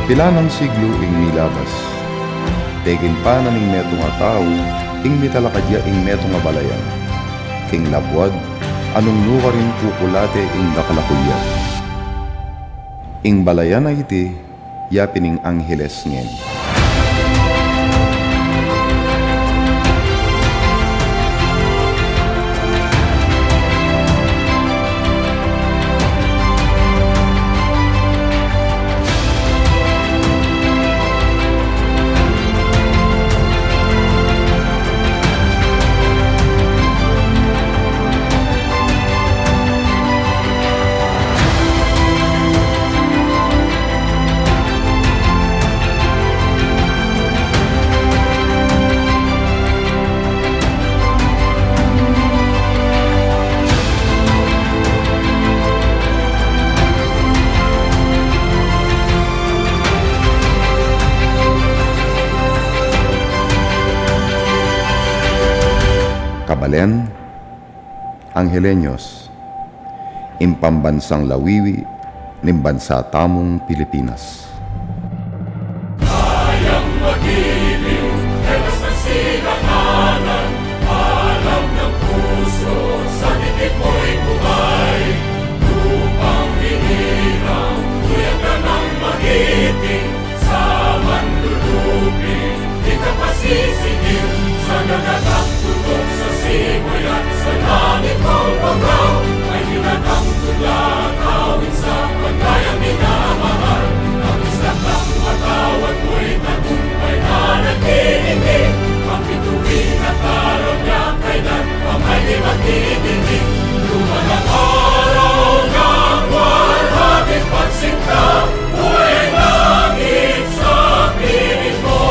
Pila ng siglo ing milabas. Tegin pa na ning meto nga tao, ing mitalakadya ing meto nga balayan. King labwad, anong nuka rin kukulate ing nakalakulyan. Ing balayan na iti, yapining angheles ngen. Kabalen, Anghelenyos, impambansang lawiwi, nimbansa tamong Pilipinas. Kayang mag-iliw, helas ng sinakanan, alam ng puso, sa titik mo'y buhay. Lupang hinirang, tuyag ka ng magiting, sa manlulupin, di ka pasisigil, sa nagatang tutok sa simoy at sa langit mong bagaw, ay hinatang tula, tawid sa pagkayang minamahal. Ang isang ng matawad mo'y tagumpay na nagtitindig, ang bituin at araw niya kailan pamay di magtitindig. Lumalang araw ng walhati pagsinta, buhay langit sa piling mo.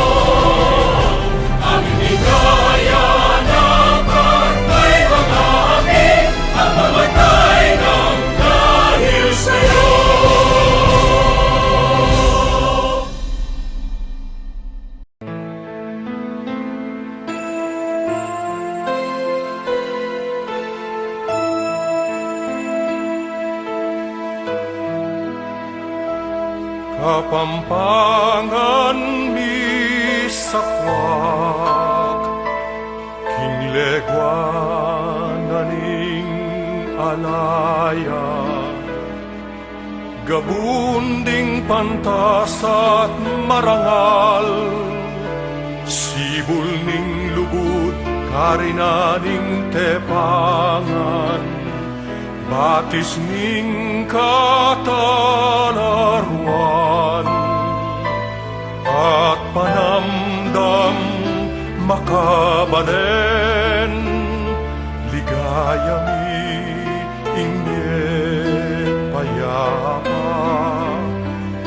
Ang inigaya ng pagmay mga api, ang mamatay ng dahil sa'yo. Kapampangan mi sakwak, kinglegwananing alaya, gabunding pantas at marangal, sibul ning lubud karinaning tepangan, batis ning katalaruan, at panamdam makabalen, ligaya mi inget payapa,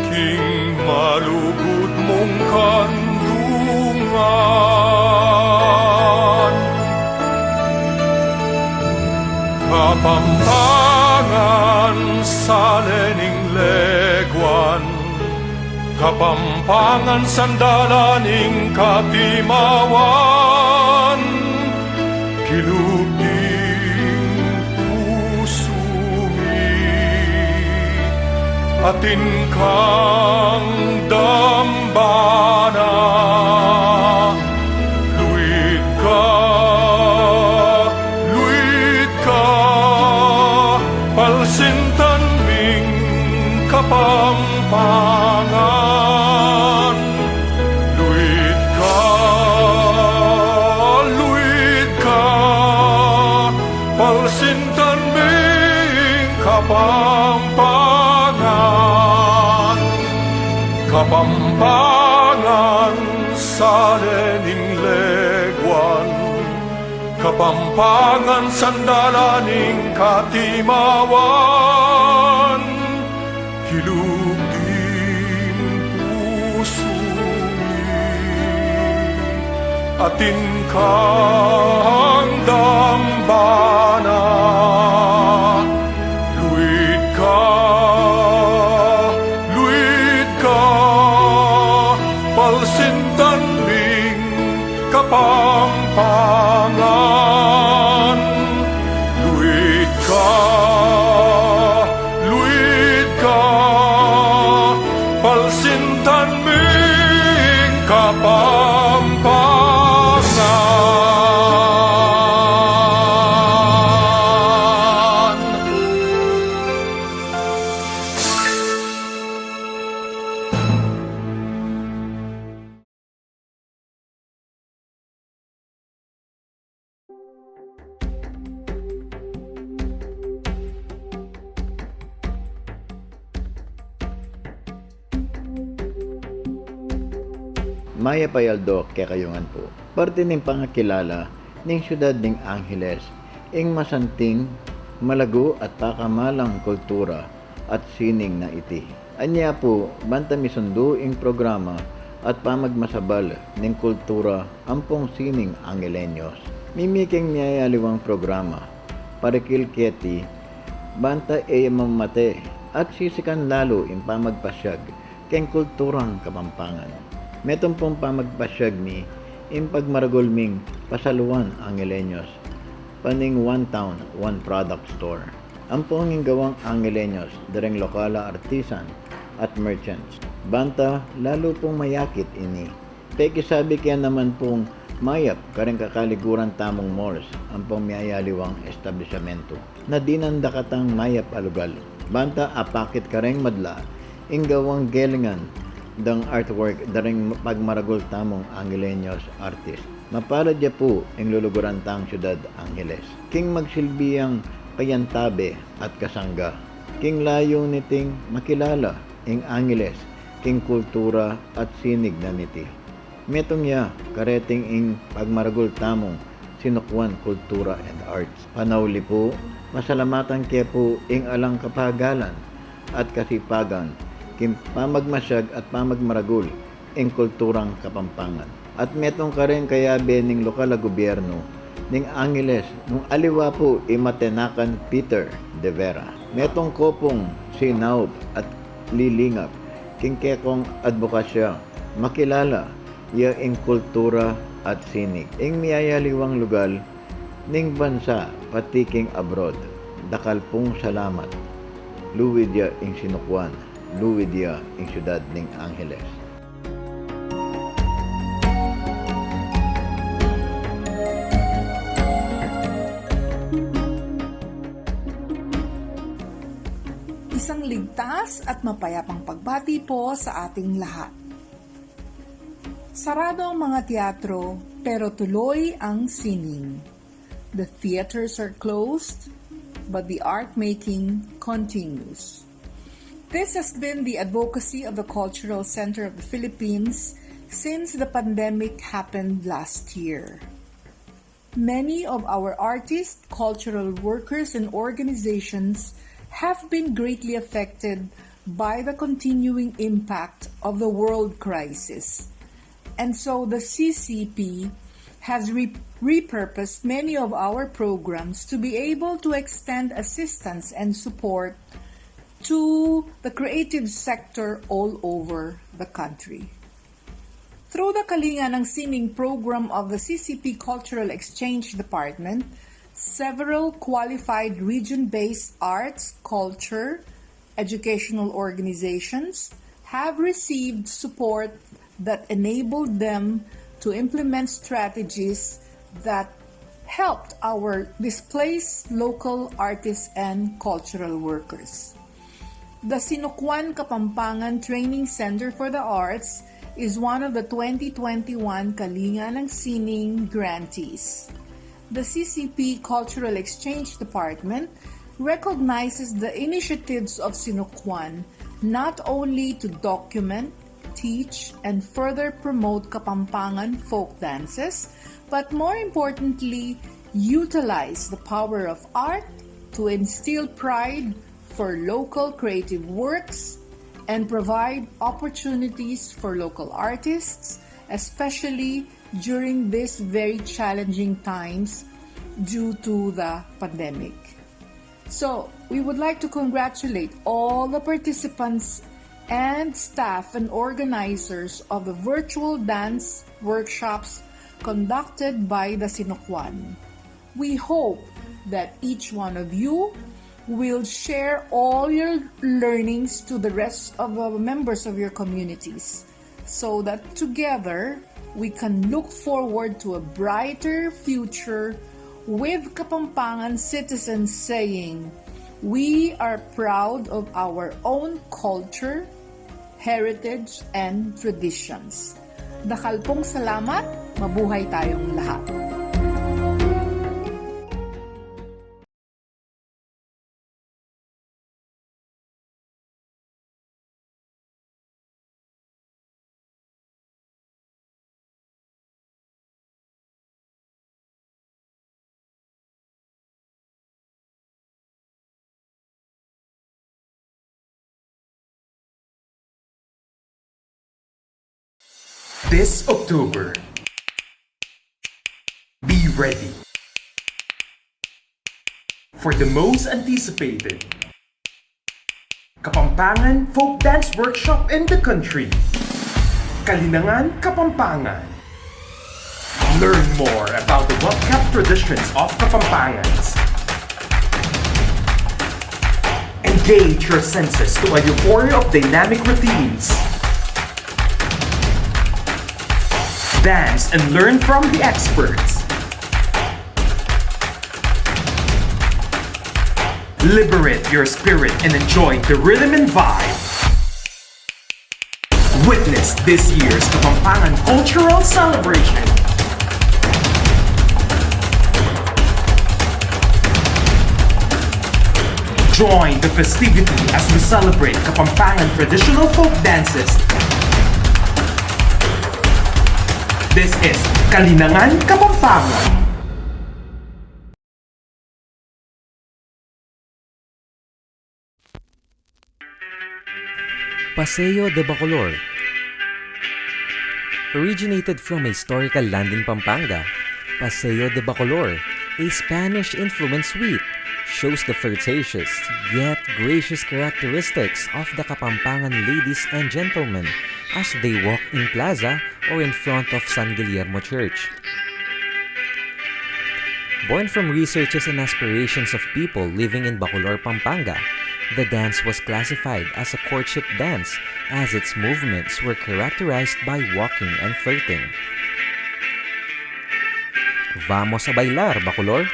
king malugod mong kandungan. Kapampangan sa lening legwan, Kapampangan sandalaning katimawan, kilubing pusumi, atin kang dambana, luid ka, palsintan ming Kapampangan. Luid ka, palsintan ming Kapampangan. Kapampangan sa lening legwan, Kapampangan sandalaning katimawan, kilubing pusumi, atin kang dambana. Luid ka, palsintan ming Kapampangan. Luid ka, palsintan Kapampangan. Maya Payaldo, Kekayungan po. Parte ng pangakilala ng siyudad ng Angeles, ing masanting, malago at pakamalang kultura at sining na iti. Anya po, banta misundo ing programa at pamagmasabal ng kultura ampong sining Angelenyos. Mimiking niyayaliwang programa, parikilketi, banta e mamate at sisikan lalo ing pamagpasyag keng kulturang Kapampangan. Metong pong pamagpasyag ni pagmaragulming pasaluan Angelenyos, paning one town, one product store. Ang ponging gawang Angelenyos, dareng lokala artisan at merchants. Banta, lalo pong mayakit ini. Peki sabi kaya naman pong mayap, kareng kakaliguran tamong malls, ang pong miyayaliwang establishmento. Na dinandakatang mayap alugal. Banta, apakit kareng madla, gawang gelingan, dang artwork daring pagmaragol tamong Angelenyos artist. Mapalad ya po ang luluguran tang syudad Angeles. King magsilbiyang payantabe at kasangga. King layo niting makilala ing Angeles, king kultura at sinig na niti. Metong ya kareting ing pagmaragol tamong sinukwan kultura and arts. Panawli po, masalamatan kaya po ing alang kapagalan at kasipagan kim pamagmasyag at pamagmaragul ing kulturang Kapampangan. At metong karen kaya ning lokal na gobyerno ning Angeles nung aliwa po imatenakan Peter de Vera. Metong kopong sinaub at lilingap king kekong advokasya makilala iya ing kultura at sinig. Ing miyayaliwang lugal ning bansa pati king abroad. Dakal pong salamat. Luwidya ing sinukwan. Luwidia ing siyudad ng Angeles. Isang ligtas at mapayapang pagbati po sa ating lahat. Sarado ang mga teatro pero tuloy ang sining. The theaters are closed but the art making continues. This has been the advocacy of the Cultural Center of the Philippines since the pandemic happened last year. Many of our artists, cultural workers, and organizations have been greatly affected by the continuing impact of the world crisis. And so the CCP has repurposed many of our programs to be able to extend assistance and support to the creative sector all over the country. Through the Kalinangan Sining program of the CCP Cultural Exchange Department, several qualified region-based arts, culture, educational organizations have received support that enabled them to implement strategies that helped our displaced local artists and cultural workers. The Sinukwan Kapampangan Training Center for the Arts is one of the 2021 Kalinangan Sining grantees. The CCP Cultural Exchange Department recognizes the initiatives of Sinukwan not only to document, teach, and further promote Kapampangan folk dances, but more importantly, utilize the power of art to instill pride for local creative works and provide opportunities for local artists, especially during these very challenging times due to the pandemic. So, we would like to congratulate all the participants and staff and organizers of the virtual dance workshops conducted by the Sinukwan. We hope that each one of you will share all your learnings to the rest of the members of your communities so that together we can look forward to a brighter future with Kapampangan citizens saying, we are proud of our own culture, heritage, and traditions. Dakal pong salamat, mabuhay tayong lahat. This October, be ready for the most anticipated Kapampangan Folk Dance Workshop in the country. Kalinangan, Kapampangan. Learn more about the well-kept traditions of Kapampangans. Engage your senses to a euphoria of dynamic routines. Dance and learn from the experts. Liberate your spirit and enjoy the rhythm and vibe. Witness this year's Kapampangan Cultural Celebration. Join the festivity as we celebrate Kapampangan traditional folk dances. This is Kalinangan, Kapampangan. Paseo de Bacolor. Originated from a historical land in Pampanga, Paseo de Bacolor, a Spanish-influenced suite, shows the flirtatious yet gracious characteristics of the Kapampangan ladies and gentlemen as they walk in plaza or in front of San Guillermo Church. Born from researches and aspirations of people living in Bacolor, Pampanga, the dance was classified as a courtship dance as its movements were characterized by walking and flirting. Vamos a bailar, Bacolor!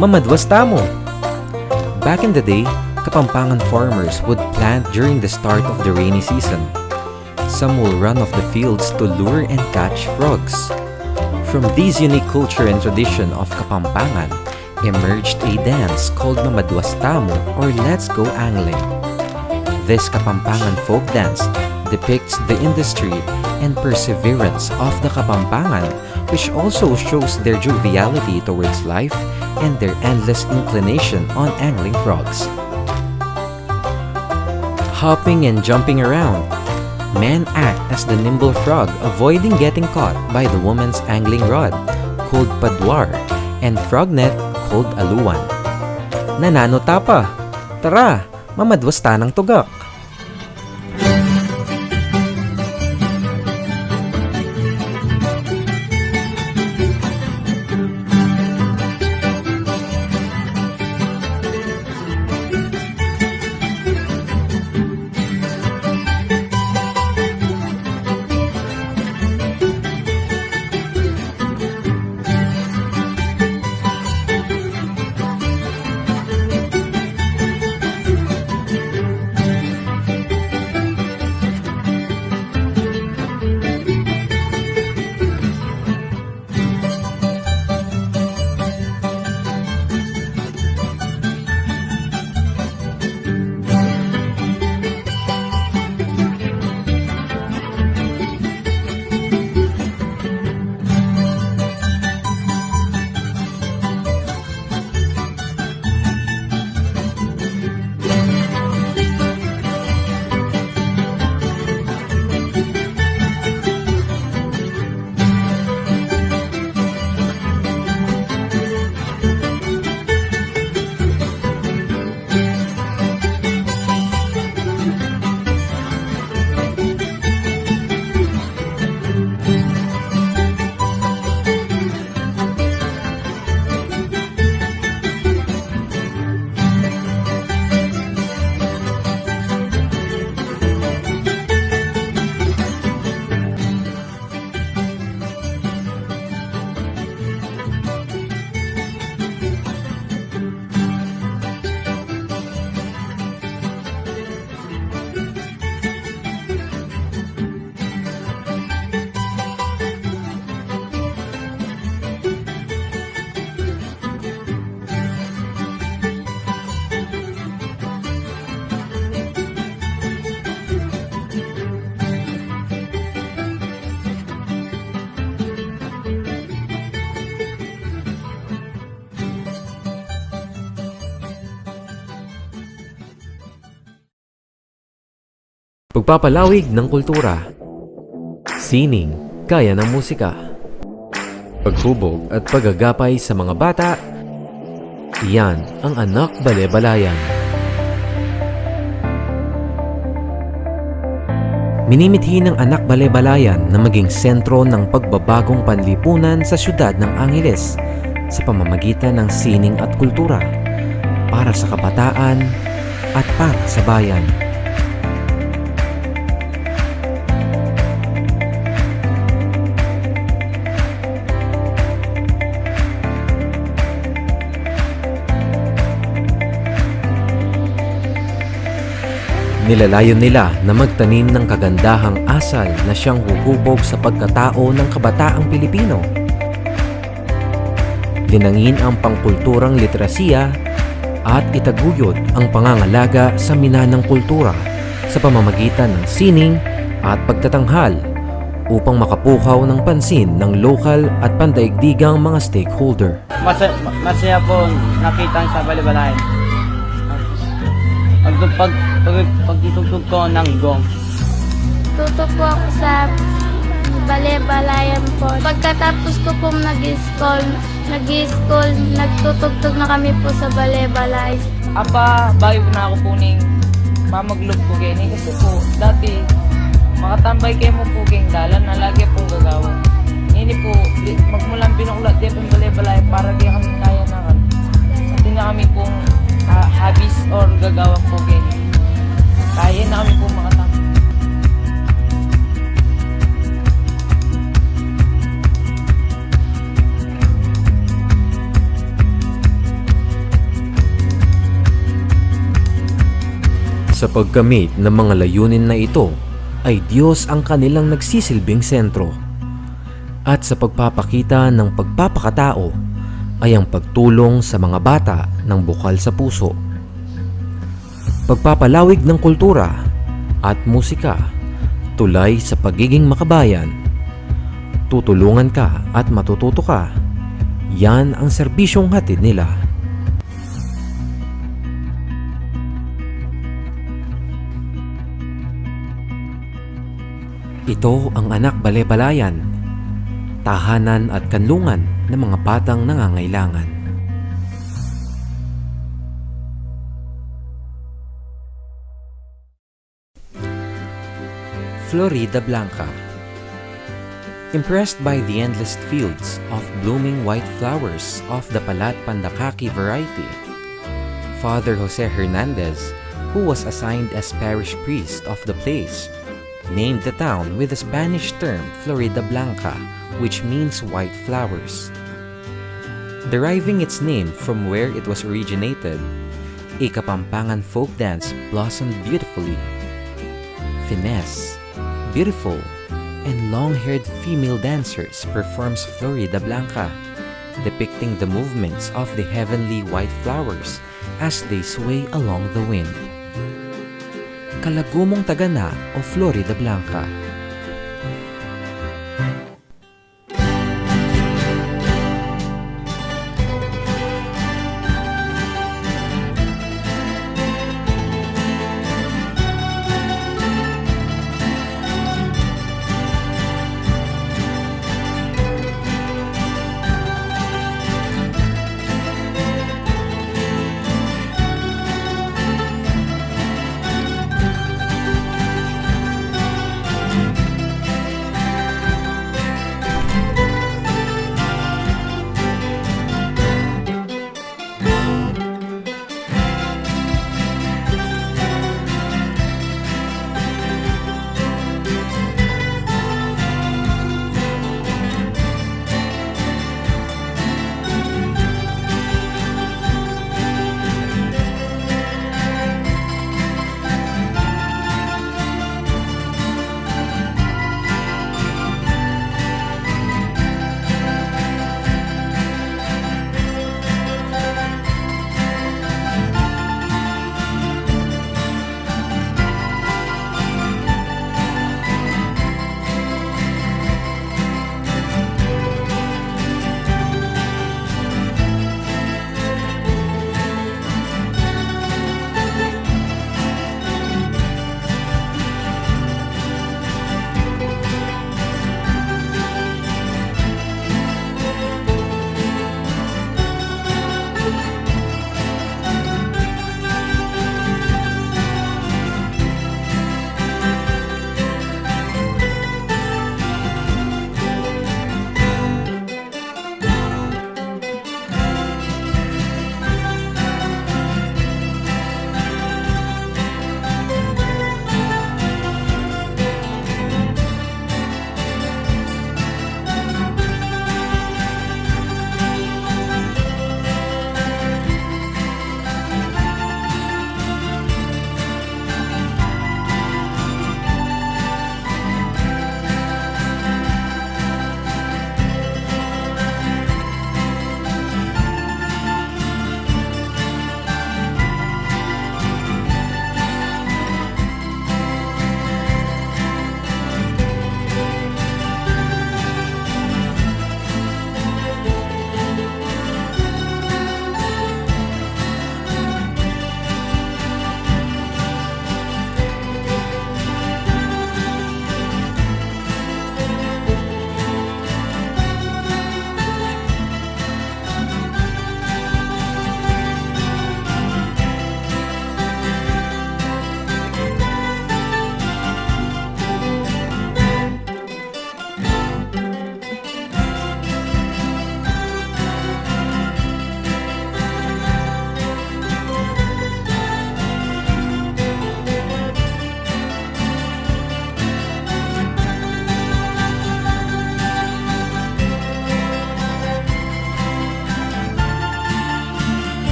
mamadwasta mo. Back in the day, Kapampangan farmers would plant during the start of the rainy season. Some will run off the fields to lure and catch frogs. From this unique culture and tradition of Kapampangan, emerged a dance called Mamadwastamo or Let's Go Angling. This Kapampangan folk dance depicts the industry and perseverance of the Kapampangan, which also shows their joviality towards life and their endless inclination on angling frogs. Hopping and jumping around, men act as the nimble frog, avoiding getting caught by the woman's angling rod, called padwar, and frog net, called aluwan. Nananotapa! Tara, mamadwasta ng tugak! Pagpapalawig ng kultura. Sining, gaya ng musika. Paghubog at paggagapay sa mga bata. Iyan ang Anak Balebalayan. Minimithi ng Anak Balebalayan na maging sentro ng pagbabagong panlipunan sa siyudad ng Angeles sa pamamagitan ng sining at kultura para sa kabataan at para sa bayan. Nilalayon nila na magtanim ng kagandahang asal na siyang huhubog sa pagkatao ng kabataang Pilipino. Linangin ang pangkulturang literasiya at itaguyod ang pangangalaga sa minanang kultura sa pamamagitan ng sining at pagtatanghal upang makapukaw ng pansin ng lokal at pandaigdigang mga stakeholder. Masaya po nakita sa Balebalayan. Pagtutugtog ko ng gong. Tuto po ako sa Balebalayan po. Pagkatapos ko pong nag-school, nagtutugtog na kami po sa Balebalayan. Apa, bago na ako po ning mamaglog po gani kasi po dati makatambay kayo mo po geng dalan na lagi pong gagawa. Ini po, magmulang pinukulat din po Balebalayan para di kami kaya na kan. At na kami pong habis or gagawa po gani. Kaya na kami pong makatambay. Sa pagkamit ng mga layunin na ito, ay Diyos ang kanilang nagsisilbing sentro. At sa pagpapakita ng pagpapakatao, ay ang pagtulong sa mga bata ng bukal sa puso. Pagpapalawig ng kultura at musika, tulay sa pagiging makabayan. Tutulungan ka at matututo ka. Yan ang serbisyong hatid nila. Ito ang anak balebalayan, tahanan at kanlungan ng mga batang nangangailangan. Florida Blanca. Impressed by the endless fields of blooming white flowers of the Palat Pandakaki variety, Father Jose Hernandez, who was assigned as parish priest of the place, named the town with the Spanish term Florida Blanca, which means white flowers. Deriving its name from where it was originated, a Kapampangan folk dance blossomed beautifully. Finesse, beautiful, and long-haired female dancers performs Florida Blanca, depicting the movements of the heavenly white flowers as they sway along the wind. Kalagumong Tagana o Florida Blanca.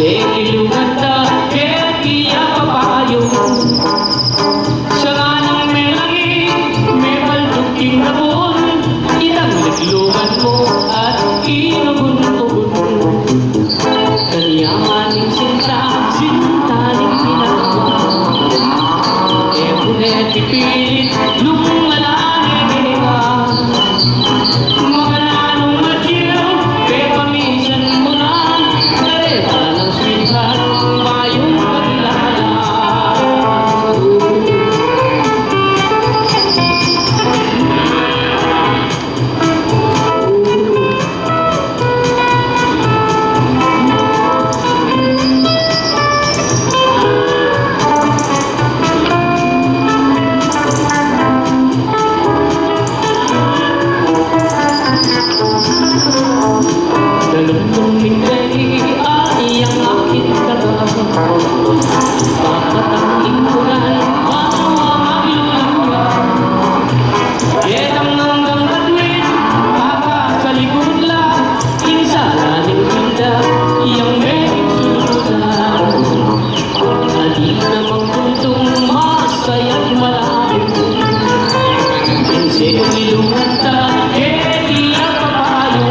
ilungan ta, kaya iya papayo. Sa nganang may langit, may balduking napon, itang naglungan mo at inugun-ugun. Kanyahaning sinta, sintaning pinawa. Ebunet ipilit, lumalangin ka. Mga nanong matyaw, pepamisan mo na. Kareta ng sweetheart, bayong paglala. Dalutong lingkay ay ang aking daga. Papatangin ko na ang maglulangga. Ketang hanggang katwid, papa sa likod lang. Insalaning tinda, iyang may sulutan. Adi namang tuntong masaya't malalim. Pinsel nilungan ta, di papayo.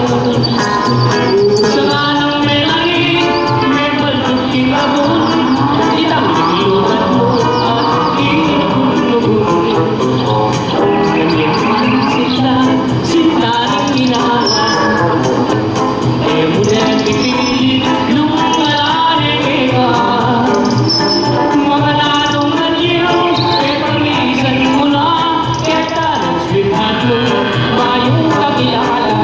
Sa nganang may langit, may balduking abon, itang nilungan mo at inugun-ugun. Ganyan sila, sintaning inahan. Emunet ipilit, lumalaning ka. Mga nanong nanyaw, pepamisan mo na. Keta ng sweetheart mo, mayong kakilala.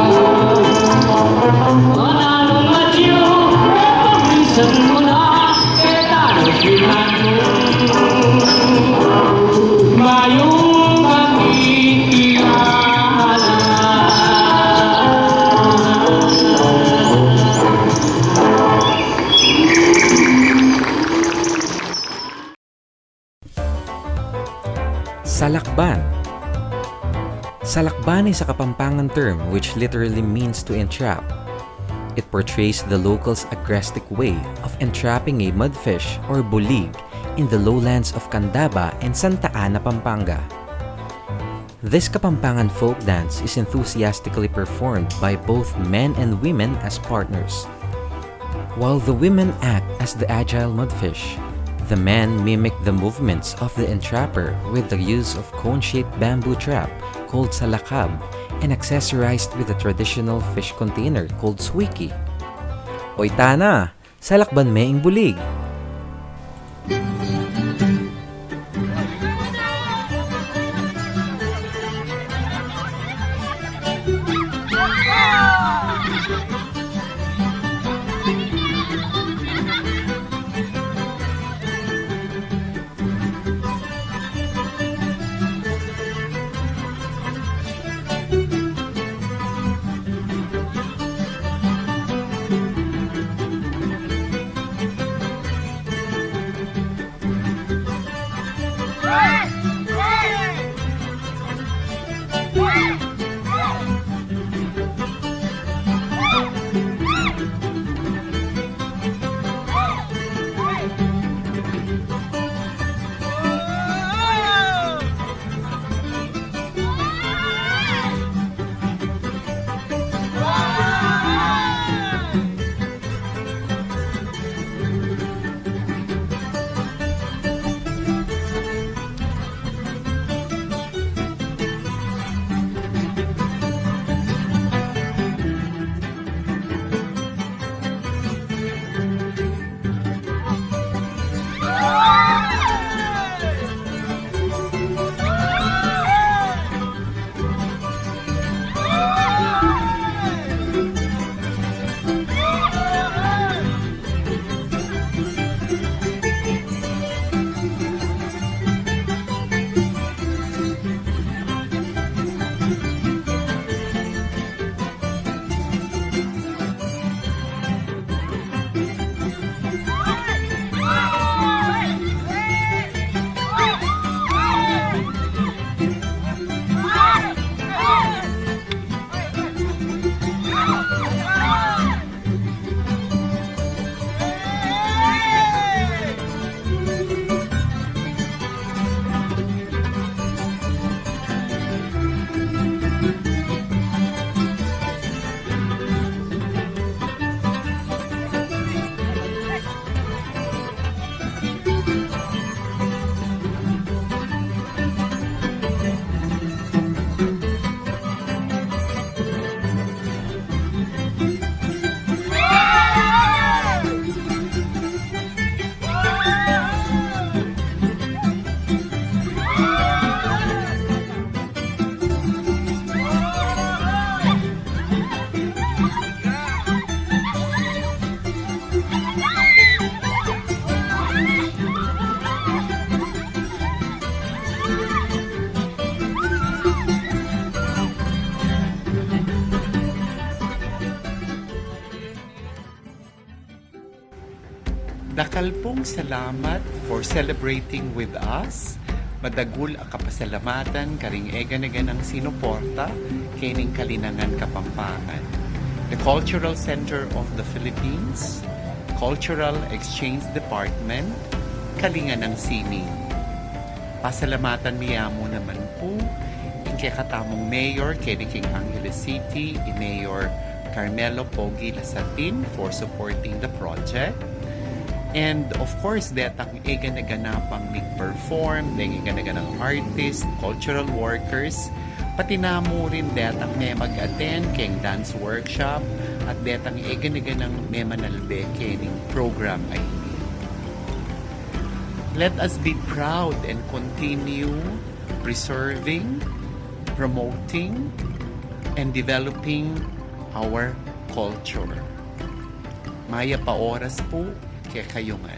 Mga nanong nanyaw, pepamisan mo na. Keta ng sweetheart mo, mayong kakilala. Salakban. Salakban is a Kapampangan term which literally means to entrap. It portrays the locals' aggressive way of entrapping a mudfish or bulig in the lowlands of Candaba and Santa Ana, Pampanga. This Kapampangan folk dance is enthusiastically performed by both men and women as partners. While the women act as the agile mudfish, the men mimic the movements of the entrapper with the use of cone-shaped bamboo trap called salakab and accessorized with a traditional fish container called swiki. Oy tana, salakban me ing bulig. Dakal pong salamat for celebrating with us. Madagul ang kapasalamatan karing egan-egan ang sinuporta kining Kalinangan Kapampangan. The Cultural Center of the Philippines, Cultural Exchange Department, Kalinganang Sining. Pasalamatan miyamo naman po ang katamong Mayor King Angeles City, Mayor Carmelo Pogi Lasatin for supporting the project. And of course, detang igan-ganapang mig-perform, igan-ganang artist, cultural workers, pati na mo rin detang may mag-attend keng dance workshop at detang igan-ganang may manalbe kening program ay ini. Let us be proud and continue preserving, promoting, and developing our culture. Maya pa oras po kaya kayungan.